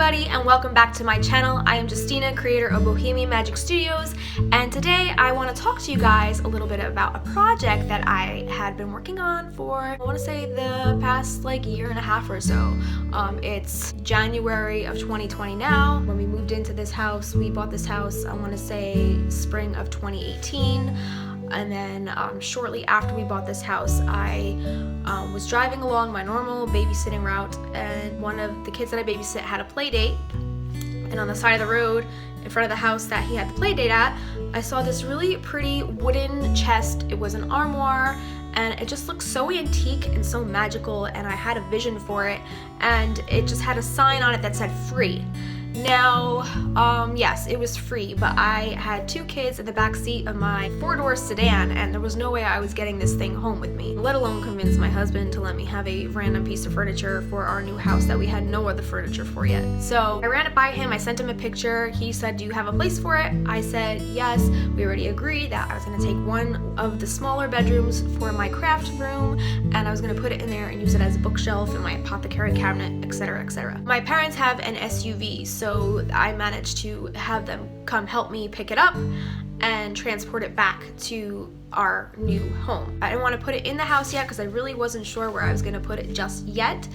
everybody, and welcome back to my channel. I am Justina, creator of Bohemian Magic Studios, and today I want to talk to you guys a little bit about a project that I had been working on for, I want to say, the past year and a half or so. It's January of 2020 now. When we moved into this house, we bought this house, I want to say spring of 2018. And then shortly after we bought this house, I was driving along my normal babysitting route, and one of the kids that I babysit had a play date. And on the side of the road in front of the house that he had the play date at, I saw this really pretty wooden chest. It was an armoire, and it just looked so antique and so magical, and I had a vision for it, and it just had a sign on it that said free. Now, yes, it was free, but I had two kids in the back seat of my four-door sedan, and there was no way I was getting this thing home with me, let alone convince my husband to let me have a random piece of furniture for our new house that we had no other furniture for yet. So I ran it by him, I sent him a picture. He said, "Do you have a place for it?" I said, yes. We already agreed that I was gonna take one of the smaller bedrooms for my craft room, and I was gonna put it in there and use it as a bookshelf in my apothecary cabinet, etc., etc. My parents have an SUV, so I managed to have them come help me pick it up and transport it back to our new home. I didn't want to put it in the house yet because I really wasn't sure where I was going to put it just yet,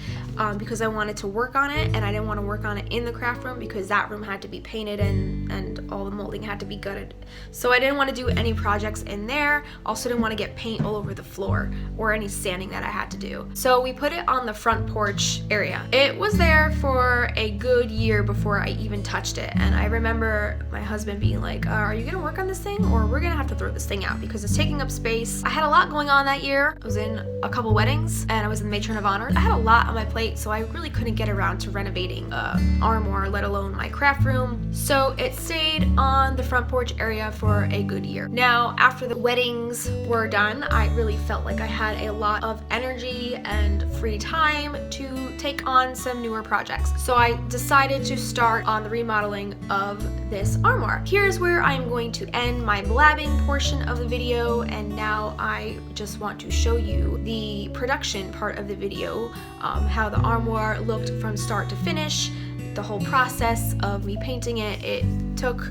because I wanted to work on it, and I didn't want to work on it in the craft room because that room had to be painted and all the molding had to be gutted. So I didn't want to do any projects in there. Also didn't want to get paint all over the floor or any sanding that I had to do. So we put it on the front porch area. It was there for a good year before I even touched it, and I remember my husband being like, are you going to work on this thing, or we're going to have to throw this thing out because it's taking up space. I had a lot going on that year. I was in a couple weddings and I was in the matron of honor. I had a lot on my plate, so I really couldn't get around to renovating armoire, let alone my craft room. So it stayed on the front porch area for a good year. Now, after the weddings were done, I really felt like I had a lot of energy and free time to take on some newer projects. So I decided to start on the remodeling of this armoire. Here's where I'm going to end my blabbing portion of the video, and now I just want to show you the production part of the video, how the armoire looked from start to finish, the whole process of me painting it. It took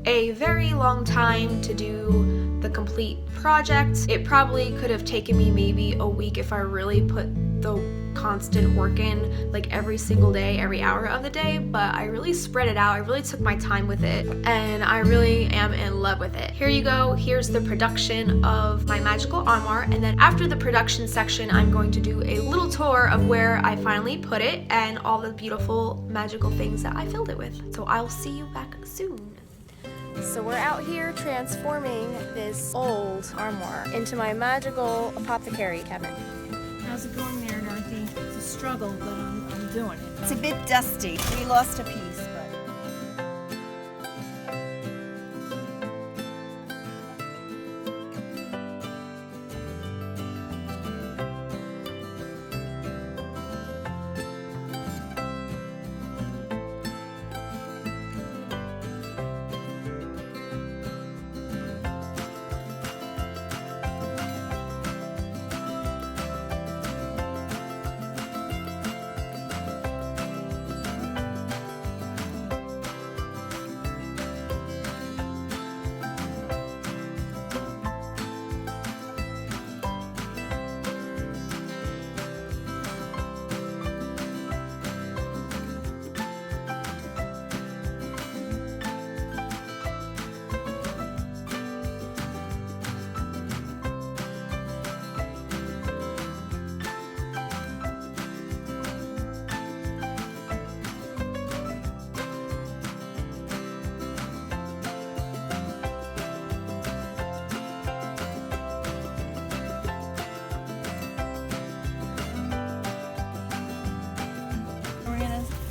a very long time to do the complete project. It probably could have taken me maybe a week if I really put the constant work in, like every single day, every hour of the day, but I really spread it out. I really took my time with it, and I really am in love with it. Here you go. Here's the production of my magical armoire, and then after the production section, I'm going to do a little tour of where I finally put it and all the beautiful magical things that I filled it with. So I'll see you back soon. So we're out here transforming this old armoire into my Magickal Apothecary cabinet. How's it going there, Dorothy? It's a struggle, but I'm doing it. It's a bit dusty. We lost a piece, but...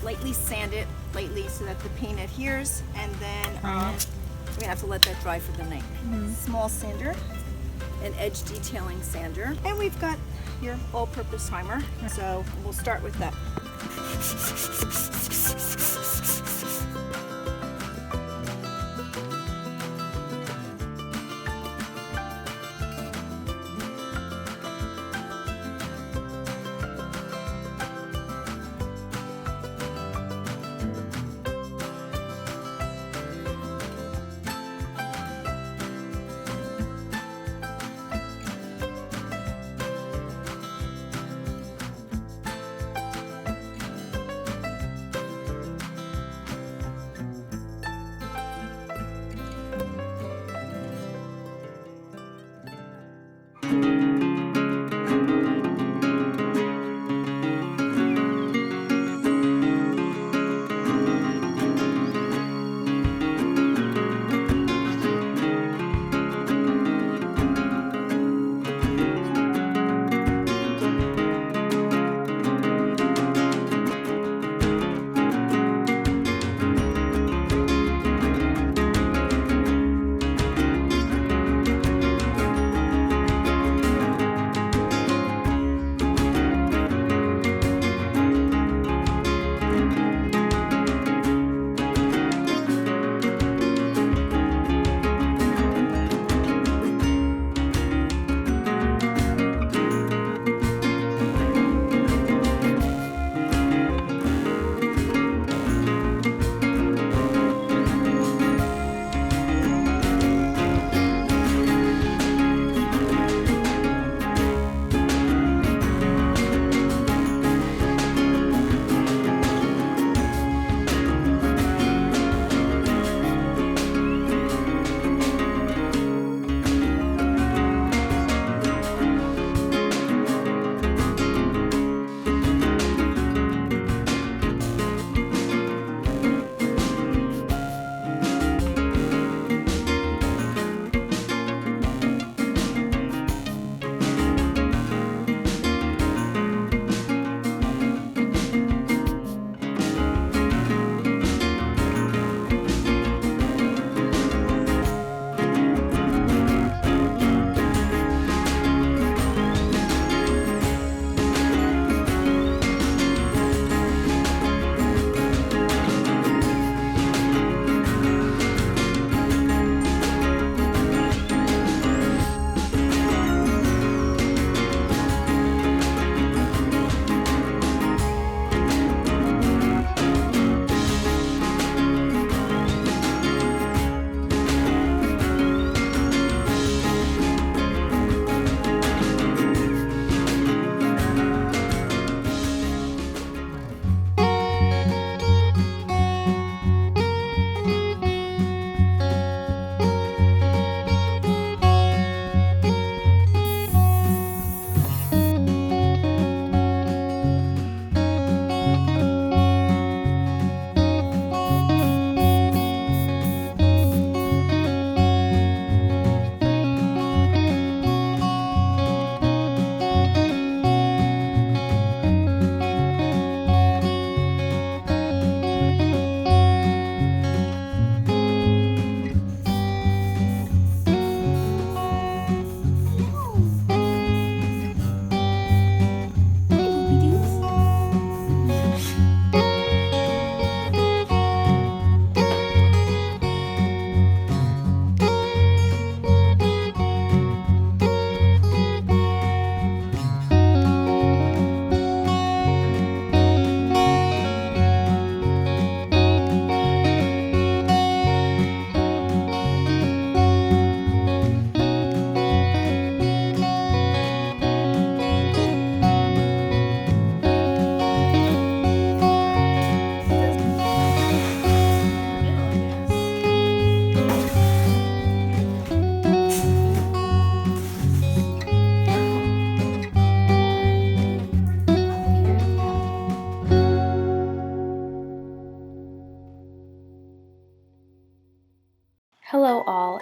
lightly sand it lightly so that the paint adheres, and then we're gonna have to let that dry for the night. Small sander, an edge detailing sander, and we've got your all-purpose timer, so we'll start with that.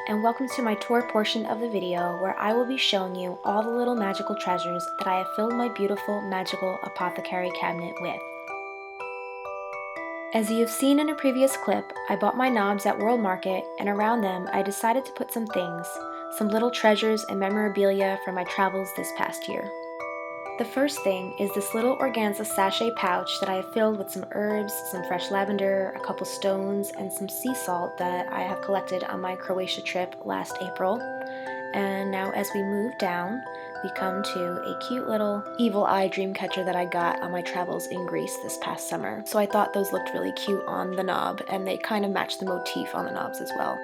and welcome to my tour portion of the video where I will be showing you all the little magical treasures that I have filled my beautiful Magickal Apothecary cabinet with. As you have seen in a previous clip, I bought my knobs at World Market, and around them I decided to put some things, some little treasures and memorabilia from my travels this past year. The first thing is this little organza sachet pouch that I have filled with some herbs, some fresh lavender, a couple stones, and some sea salt that I have collected on my Croatia trip last April. And now as we move down, we come to a cute little evil eye dream catcher that I got on my travels in Greece this past summer. So I thought those looked really cute on the knob, and they kind of match the motif on the knobs as well.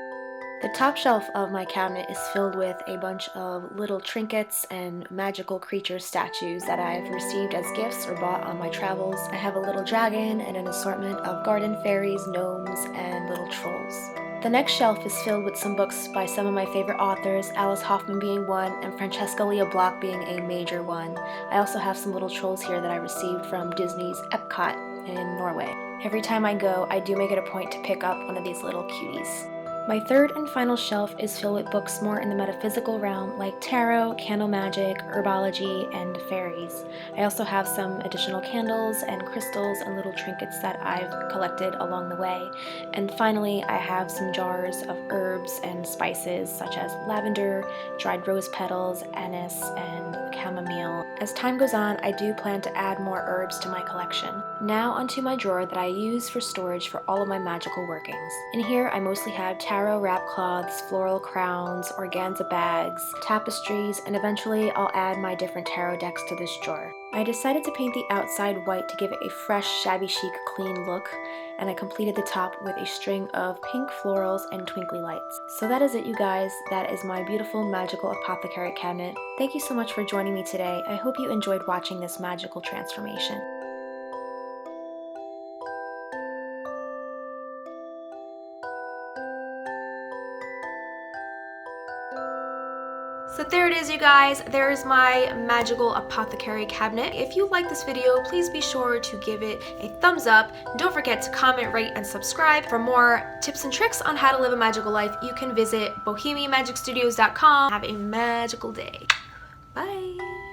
The top shelf of my cabinet is filled with a bunch of little trinkets and magical creature statues that I've received as gifts or bought on my travels. I have a little dragon and an assortment of garden fairies, gnomes, and little trolls. The next shelf is filled with some books by some of my favorite authors, Alice Hoffman being one and Francesca Lia Block being a major one. I also have some little trolls here that I received from Disney's Epcot in Norway. Every time I go, I do make it a point to pick up one of these little cuties. My third and final shelf is filled with books more in the metaphysical realm like tarot, candle magic, herbology, and fairies. I also have some additional candles and crystals and little trinkets that I've collected along the way. And finally, I have some jars of herbs and spices such as lavender, dried rose petals, anise, and chamomile. As time goes on, I do plan to add more herbs to my collection. Now onto my drawer that I use for storage for all of my magical workings. In here, I mostly have tarot wrap cloths, floral crowns, organza bags, tapestries, and eventually I'll add my different tarot decks to this drawer. I decided to paint the outside white to give it a fresh, shabby chic, clean look, and I completed the top with a string of pink florals and twinkly lights. So that is it, you guys. That is my beautiful Magickal Apothecary cabinet. Thank you so much for joining me today. I hope you enjoyed watching this magical transformation. So there it is, you guys. There's my Magickal Apothecary cabinet. If you like this video, please be sure to give it a thumbs up. And don't forget to comment, rate, and subscribe. For more tips and tricks on how to live a magical life, you can visit BohemianMagicStudios.com. Have a magical day. Bye.